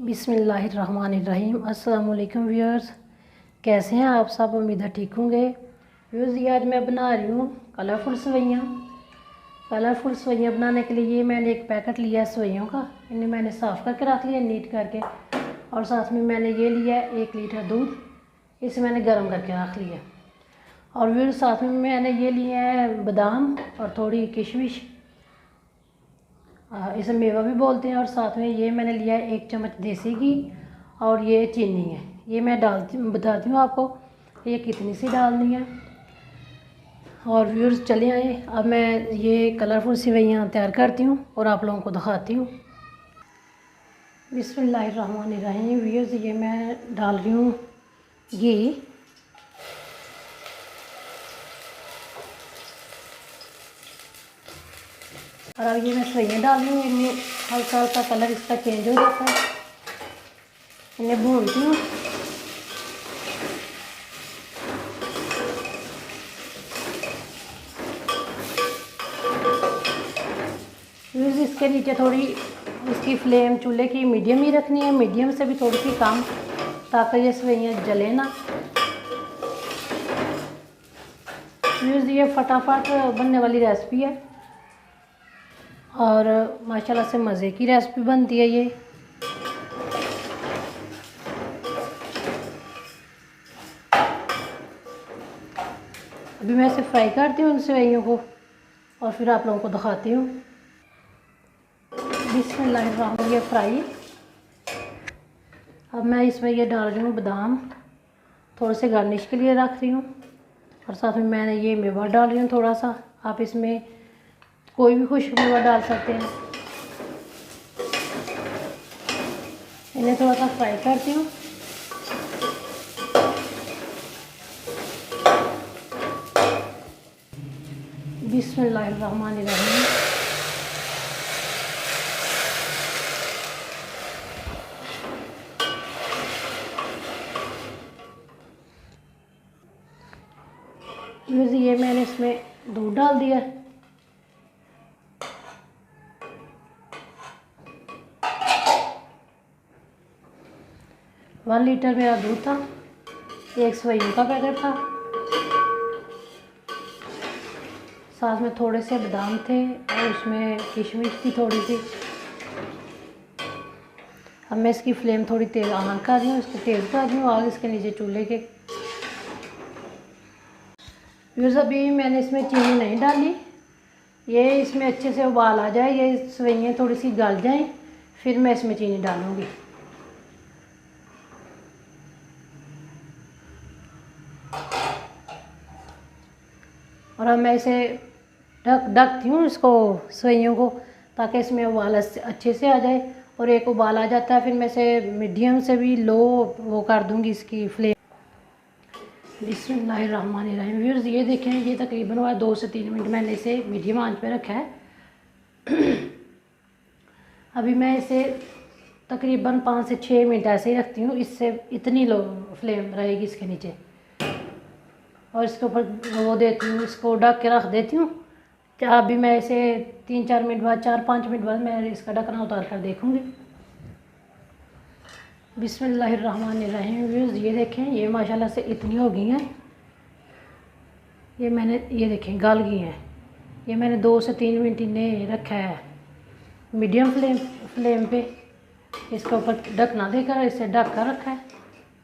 बिस्मिल्लाहिर्रहमानिर्रहीम। अस्सलाम वालेकुम व्यूअर्स, कैसे हैं आप सब? उम्मीद है ठीक होंगे। व्यूअर्स, ये आज मैं बना रही हूँ कलरफुल सेवइयाँ। कलरफुल सेवइयाँ बनाने के लिए मैंने एक पैकेट लिया है सेवइयों का। इन्हें मैंने साफ़ करके रख लिया नीट करके, और साथ में मैंने ये लिया है 1 लीटर दूध। इसे मैंने गर्म करके रख लिया। और व्यूअर्स, साथ में मैंने ये लिए हैं बादाम और थोड़ी किशमिश, इसे मेवा भी बोलते हैं। और साथ में ये मैंने लिया है 1 चम्मच देसी घी, और ये चीनी है। ये मैं बताती हूँ आपको ये कितनी सी डालनी है। और व्यूअर्स, चले आए, अब मैं ये कलरफुल सेवइयाँ तैयार करती हूँ और आप लोगों को दिखाती हूँ। बिस्मिल्लाहिर्रहमानिर्रहीम। व्यूअर्स, ये मैं डाल रही हूँ घी। और अब ये मैं सेवइयाँ डाल रही हूँ। इनमें हल्का हल्का कलर इसका चेंज हो जाता है। इन्हें भूनती हूँ। इसके नीचे थोड़ी इसकी फ्लेम चूल्हे की मीडियम ही रखनी है, मीडियम से भी थोड़ी सी कम, ताकि ये सेवइयाँ जले ना। ये फटाफट बनने वाली रेसिपी है और माशाल्लाह से मज़े की रेसिपी बनती है ये। अभी मैं इसे फ्राई करती हूँ इन सेवइयों को, और फिर आप लोगों को दिखाती हूँ। बिस्मिल्लाहिर्रहमानिर्रहीम। ये फ्राई। अब मैं इसमें ये डाल रही हूँ बादाम, थोड़े से गार्निश के लिए रख रही हूँ। और साथ में मैंने ये मेवा डाल रही हूँ थोड़ा सा। आप इसमें कोई भी खुश्क मेवा डाल सकते हैं। इन्हें थोड़ा सा फ्राई करती हूँ। बिस्मिल्लाहिर्रहमानिर्रहीम। ये मैंने इसमें दूध डाल दिया। वन लीटर मेरा दूध था, 1 सेवइयों का पैकेट था। साथ में थोड़े से बादाम थे और उसमें किशमिश थी थोड़ी सी। अब मैं इसकी फ्लेम थोड़ी तेज़ ऑन कर रही हूँ, इसको तेज़ कर रही हूँ आग इसके नीचे चूल्हे के। व्यूअर्स, अभी मैंने इसमें चीनी नहीं डाली। ये इसमें अच्छे से उबाल आ जाए, ये सेवइयाँ थोड़ी सी गल जाएं, फिर मैं इसमें चीनी डालूँगी। और अब मैं इसे ढकती हूँ इसको, सेवइयों को, ताकि इसमें उबाल अच्छे से आ जाए। और एक उबाल आ जाता है, फिर मैं इसे मीडियम से भी लो वो कर दूँगी इसकी फ्लेम। बिस्मिल्लाहिर्रहमानिर्रहीम। व्यूअर्स, ये देखें, ये तकरीबन हुआ 2 से 3 मिनट मैंने इसे मीडियम आंच पे रखा है। अभी मैं इसे तकरीबन 5 से 6 मिनट ऐसे ही रखती हूँ। इससे इतनी लो फ्लेम रहेगी इसके नीचे। और इसके ऊपर वो देती हूँ, इसको ढक के रख देती हूँ। अभी मैं इसे 3-4 मिनट बाद, 4-5 मिनट बाद मैं इसका ढक्कना उतार कर देखूँगी। बिस्मिल्लाहिर्रहमानिर्रहीम। व्यूअर्स, ये देखें, ये माशाल्लाह से इतनी हो गई हैं। ये मैंने, ये देखें, गल गई हैं। ये मैंने 2 से 3 मिनट इन्हें रखा है मीडियम फ्लेम पे। इसके ऊपर ढकना देकर इसे ढक कर रखा है,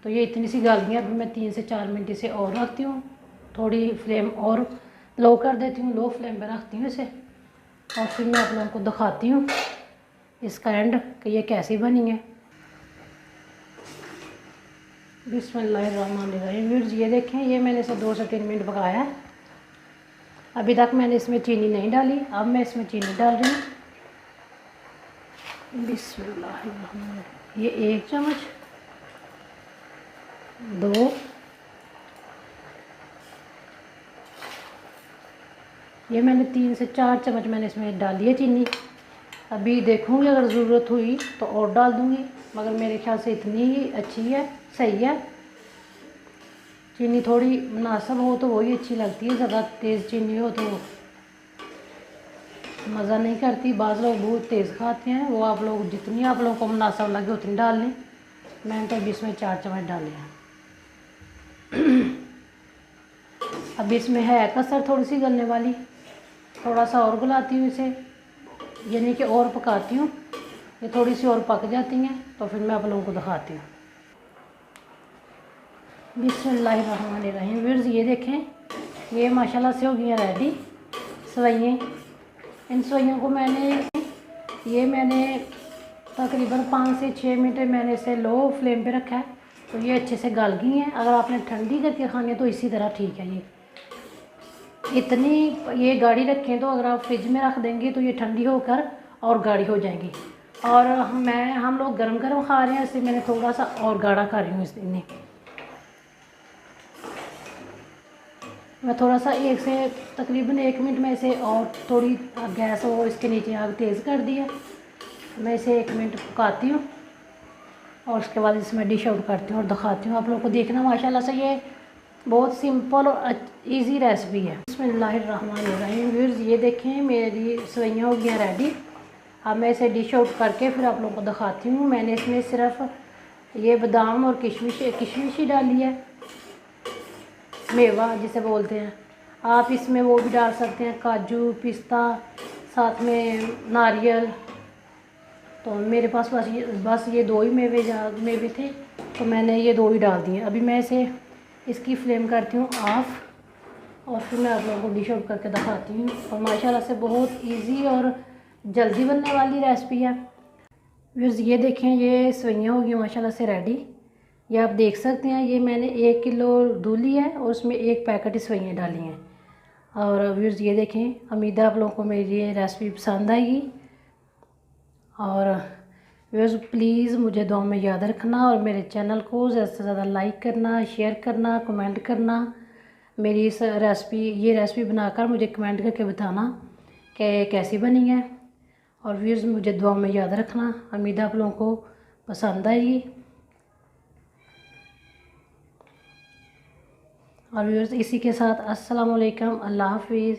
तो ये इतनी सी गल गई हैं। अभी मैं 3 से 4 मिनट इसे और रखती हूँ, थोड़ी फ्लेम और लो कर देती हूँ, लो फ्लेम पे रखती हूँ इसे। और फिर मैं आप लोगों को दिखाती हूँ इसका एंड कि ये कैसी बनी है। बिस्मिल्लाहिर्रहमानिर्रहीम। व्यूअर्स, ये देखें, ये मैंने इसे 2 से 3 मिनट पकाया है। अभी तक मैंने इसमें चीनी नहीं डाली, अब मैं इसमें चीनी डाल रही हूँ। बिस्मिल्लाहिर्रहमानिर्रहीम। ये 1 चम्मच, 2, ये मैंने 3 से 4 चम्मच मैंने इसमें डाली है चीनी। अभी देखूँगी, अगर ज़रूरत हुई तो और डाल दूँगी, मगर मेरे ख्याल से इतनी ही अच्छी है, सही है। चीनी थोड़ी मुनासिब हो तो वही अच्छी लगती है, ज़्यादा तेज़ चीनी हो तो मज़ा नहीं करती। बाज़ लोग बहुत तेज़ खाते हैं, वो आप लोग जितनी आप लोगों को मुनासिब लगे उतनी डाल लें। मैंने तो अभी इसमें 4 चम्मच डाले हैं। अब इसमें है कसर थोड़ी सी गलने वाली, थोड़ा सा और गलाती हूँ इसे, यानी कि और पकाती हूँ। ये थोड़ी सी और पक जाती हैं तो फिर मैं आप लोगों को दिखाती हूँ। बिस्मिल्लाहिर्रहमानिर्रहीम। व्यूअर्स ये देखें, ये माशाल्लाह से हो गई हैं रेडी सवैयाँ। इन सवैयों को मैंने तकरीबन 5 से 6 मिनट मैंने इसे लो फ्लेम पे रखा है, तो ये अच्छे से गल गई हैं। अगर आपने ठंडी करके खानी है तो इसी तरह ठीक है। ये गाढ़ी रखें तो अगर आप फ्रिज में रख देंगे तो ये ठंडी होकर और गाढ़ी हो जाएंगी। और हम लोग गरम गरम खा रहे हैं, इसलिए मैंने थोड़ा सा और गाढ़ा कर रही हूँ इन्हें। मैं थोड़ा सा तकरीबन 1 मिनट में इसे और थोड़ी गैस हो इसके नीचे आग तेज़ कर दी है। मैं इसे 1 मिनट पकाती हूँ और उसके बाद इसमें डिश आउट करती हूँ और दिखाती हूँ आप लोगों को। देखना माशाल्लाह से ये बहुत सिंपल और इजी रेसिपी है। बिस्मिल्लाहिर्रहमानिर्रहीम। व्यूअर्स ये देखें, मेरी सवैयाँ हो गई रेडी। अब मैं इसे डिश आउट करके फिर आप लोगों को दिखाती हूँ। मैंने इसमें सिर्फ ये बादाम और किशमिश ही डाली है, मेवा जिसे बोलते हैं। आप इसमें वो भी डाल सकते हैं, काजू, पिस्ता, साथ में नारियल। तो मेरे पास बस ये 2 ही मेवे थे, तो मैंने ये 2 ही डाल दिए। अभी मैं इसकी फ्लेम करती हूँ ऑफ और फिर मैं आप लोगों को डिश आउट करके दिखाती हूँ। और माशाल्लाह से बहुत इजी और जल्दी बनने वाली रेसिपी है। व्यूअर्स ये देखें, ये सवैयाँ हो गई माशाल्लाह से रेडी। ये आप देख सकते हैं, ये मैंने 1 किलो दूध लिया है और उसमें 1 पैकेट ही सवैयाँ डाली हैं। और व्यूअर्स ये देखें, उम्मीद है आप लोगों को मेरी ये रेसिपी पसंद आएगी। और व्यूअर्स प्लीज़ मुझे दुआ में याद रखना और मेरे चैनल को ज़्यादा से ज़्यादा लाइक करना, शेयर करना, कमेंट करना। मेरी इस रेसिपी बनाकर मुझे कमेंट करके बताना कि कैसी बनी है। और व्यूअर्स मुझे दुआ में याद रखना। उम्मीद है आप लोगों को पसंद आएगी। और व्यूअर्स इसी के साथ अस्सलाम वालेकुम, अल्लाह हाफिज़।